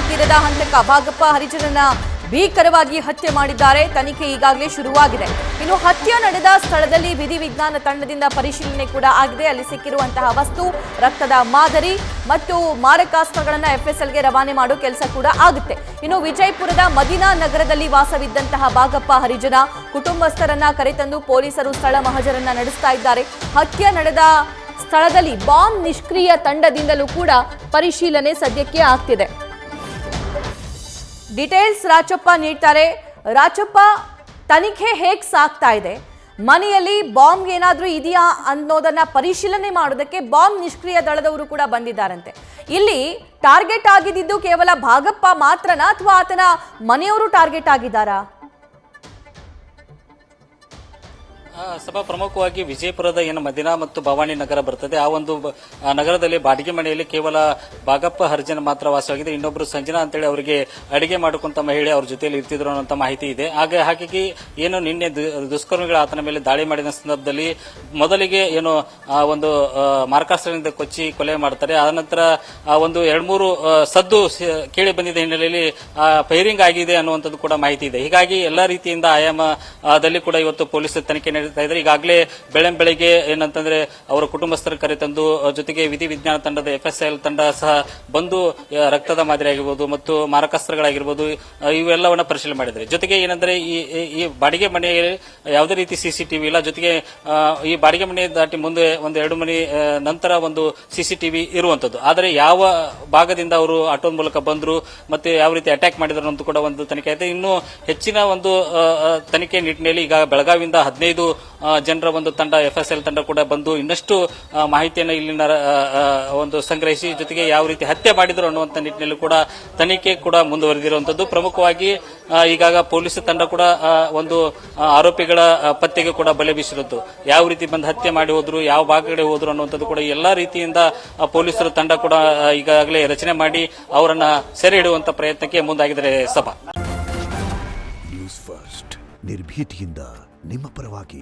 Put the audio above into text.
ತೀರದ ಹಂತಕ ಭಾಗಪ್ಪ ಹರಿಜನನ್ನ ಭೀಕರವಾಗಿ ಹತ್ಯೆ ಮಾಡಿದ್ದಾರೆ. ತನಿಖೆ ಈಗಾಗಲೇ ಶುರುವಾಗಿದೆ. ಇನ್ನು ಹತ್ಯೆ ನಡೆದ ಸ್ಥಳದಲ್ಲಿ ವಿಧಿವಿಜ್ಞಾನ ತಂಡದಿಂದ ಪರಿಶೀಲನೆ ಕೂಡ ಆಗಿದೆ. ಅಲ್ಲಿ ಸಿಕ್ಕಿರುವಂತಹ ವಸ್ತು, ರಕ್ತದ ಮಾದರಿ ಮತ್ತು ಮಾರಕಾಸ್ತ್ರಗಳನ್ನ FSLಗೆ ರವಾನೆ ಮಾಡೋ ಕೆಲಸ ಕೂಡ ಆಗುತ್ತೆ. ಇನ್ನು ವಿಜಯಪುರದ ಮದಿನಾ ನಗರದಲ್ಲಿ ವಾಸವಿದ್ದಂತಹ ಭಾಗಪ್ಪ ಹರಿಜನ ಕುಟುಂಬಸ್ಥರನ್ನ ಕರೆತಂದು ಪೊಲೀಸರು ಸ್ಥಳ ಮಹಜರನ್ನ ನಡೆಸ್ತಾ ಇದ್ದಾರೆ. ಹತ್ಯೆ ನಡೆದ ಸ್ಥಳದಲ್ಲಿ ಬಾಂಬ್ ನಿಷ್ಕ್ರಿಯ ತಂಡದಿಂದಲೂ ಕೂಡ ಪರಿಶೀಲನೆ ಸದ್ಯಕ್ಕೆ ಆಗ್ತಿದೆ. ಡೀಟೇಲ್ಸ್ ರಾಚಪ್ಪ ನೀಡ್ತಾರೆ. ರಾಚಪ್ಪ, ತನಿಖೆ ಹೇಗೆ ಸಾಗ್ತಾ ಇದೆ? ಮನೆಯಲ್ಲಿ ಬಾಂಬ್ ಏನಾದರೂ ಇದೆಯಾ ಅನ್ನೋದನ್ನ ಪರಿಶೀಲನೆ ಮಾಡೋದಕ್ಕೆ ಬಾಂಬ್ ನಿಷ್ಕ್ರಿಯ ದಳದವರು ಕೂಡ ಬಂದಿದ್ದಾರಂತೆ. ಇಲ್ಲಿ ಟಾರ್ಗೆಟ್ ಆಗಿದ್ದು ಕೇವಲ ಭಾಗಪ್ಪ ಮಾತ್ರನಾ ಅಥವಾ ಆತನ ಮನೆಯವರು ಟಾರ್ಗೆಟ್ ಆಗಿದ್ದಾರಾ? ಸಭಾ ಪ್ರಮುಖವಾಗಿ ವಿಜಯಪುರದ ಏನು ಮದಿನಾ ಮತ್ತು ಭವಾನಿ ನಗರ ಬರ್ತದೆ, ಆ ಒಂದು ನಗರದಲ್ಲಿ ಬಾಡಿಗೆ ಮನೆಯಲ್ಲಿ ಕೇವಲ ಭಾಗಪ್ಪ ಹರಿಜನ ಮಾತ್ರ ವಾಸವಾಗಿದೆ. ಇನ್ನೊಬ್ಬರು ಸಂಜನಾ ಅಂತೇಳಿ ಅವರಿಗೆ ಅಡಿಗೆ ಮಾಡಿಕೊಂತ ಮಹಿಳೆ ಅವ್ರ ಜೊತೆಯಲ್ಲಿ ಇರ್ತಿದ್ರು ಅನ್ನೋ ಮಾಹಿತಿ ಇದೆ. ಹಾಗಾಗಿ ಏನು ನಿನ್ನೆ ದುಷ್ಕರ್ಮಿಗಳು ಆತನ ಮೇಲೆ ದಾಳಿ ಮಾಡಿದ ಸಂದರ್ಭದಲ್ಲಿ ಮೊದಲಿಗೆ ಏನು ಒಂದು ಮಾರಕಾಸ್ತ್ರದಿಂದ ಕೊಚ್ಚಿ ಕೊಲೆ ಮಾಡ್ತಾರೆ. ಆನಂತರ ಒಂದು 2-3 ಸದ್ದು ಕೇಳಿ ಬಂದಿದ್ದ ಹಿನ್ನೆಲೆಯಲ್ಲಿ ಫೈರಿಂಗ್ ಆಗಿದೆ ಅನ್ನುವಂಥದ್ದು ಕೂಡ ಮಾಹಿತಿ ಇದೆ. ಹೀಗಾಗಿ ಎಲ್ಲಾ ರೀತಿಯಿಂದ ಆಯಾಮದಲ್ಲಿ ಕೂಡ ಇವತ್ತು ಪೊಲೀಸ್ ತನಿಖೆ ಇದ್ದಾರೆ. ಈಗಾಗಲೇ ಬೆಳಗ್ಗೆ ಏನಂತಂದ್ರೆ ಅವರ ಕುಟುಂಬಸ್ಥರ ಕರೆತಂದು ಜೊತೆಗೆ ವಿಧಿವಿಜ್ಞಾನ ತಂಡದ FSL ತಂಡ ಸಹ ಬಂದು ರಕ್ತದ ಮಾದರಿ ಆಗಿರ್ಬೋದು ಮತ್ತು ಮಾರಕಾಸ್ತ್ರಗಳಾಗಿರ್ಬೋದು ಇವೆಲ್ಲವನ್ನ ಪರಿಶೀಲನೆ ಮಾಡಿದ್ದಾರೆ. ಜೊತೆಗೆ ಏನಂದ್ರೆ ಈ ಬಾಡಿಗೆ ಮನೆಯಲ್ಲಿ ಯಾವುದೇ ರೀತಿ CCTV ಇಲ್ಲ. ಜೊತೆಗೆ ಈ ಬಾಡಿಗೆ ಮನೆ ದಾಟಿ ಮುಂದೆ ಒಂದು 2 ಮನೆ ನಂತರ ಒಂದು CCTV ಇರುವಂತದ್ದು. ಆದರೆ ಯಾವ ಭಾಗದಿಂದ ಅವರು ಆಟೋ ಮೂಲಕ ಬಂದ್ರು ಮತ್ತೆ ಯಾವ ರೀತಿ ಅಟ್ಯಾಕ್ ಮಾಡಿದ್ರು ಅಂತ ಕೂಡ ಒಂದು ತನಿಖೆ ಆಯ್ತು. ಇನ್ನು ಹೆಚ್ಚಿನ ಒಂದು ತನಿಖೆ ನಿಟ್ಟಿನಲ್ಲಿ ಈಗ ಬೆಳಗಾವಿಯಿಂದ 15 ಜನರ ಒಂದು ತಂಡ FSL ತಂಡ ಕೂಡ ಬಂದು ಇನ್ನಷ್ಟು ಮಾಹಿತಿಯನ್ನು ಇಲ್ಲಿನ ಒಂದು ಸಂಗ್ರಹಿಸಿ ಜೊತೆಗೆ ಯಾವ ರೀತಿ ಹತ್ಯೆ ಮಾಡಿದ್ರು ಅನ್ನುವಂಥ ನಿಟ್ಟಿನಲ್ಲಿ ಕೂಡ ತನಿಖೆ ಕೂಡ ಮುಂದುವರೆದಿರುವಂತದ್ದು. ಪ್ರಮುಖವಾಗಿ ಈಗಾಗ ಪೊಲೀಸ್ ತಂಡ ಕೂಡ ಒಂದು ಆರೋಪಿಗಳ ಪತ್ತೆಗೆ ಕೂಡ ಬಲೆ ಬೀಸಿರುವುದು, ಯಾವ ರೀತಿ ಬಂದು ಹತ್ಯೆ ಮಾಡಿ ಹೋದ್ರು, ಯಾವ ಭಾಗಗಡೆ ಹೋದ್ರು ಅನ್ನುವಂಥದ್ದು ಕೂಡ ಎಲ್ಲಾ ರೀತಿಯಿಂದ ಪೊಲೀಸರ ತಂಡ ಕೂಡ ಈಗಾಗಲೇ ರಚನೆ ಮಾಡಿ ಅವರನ್ನ ಸೆರೆ ಹಿಡುವಂತ ಪ್ರಯತ್ನಕ್ಕೆ ಮುಂದಾಗಿದ್ದಾರೆ. ಸಭಾ ನ್ಯೂಸ್ ಫಸ್ಟ್ ನಿರ್ಭೀತಿಯಿಂದ ನಿಮ್ಮ ಪರವಾಗಿ.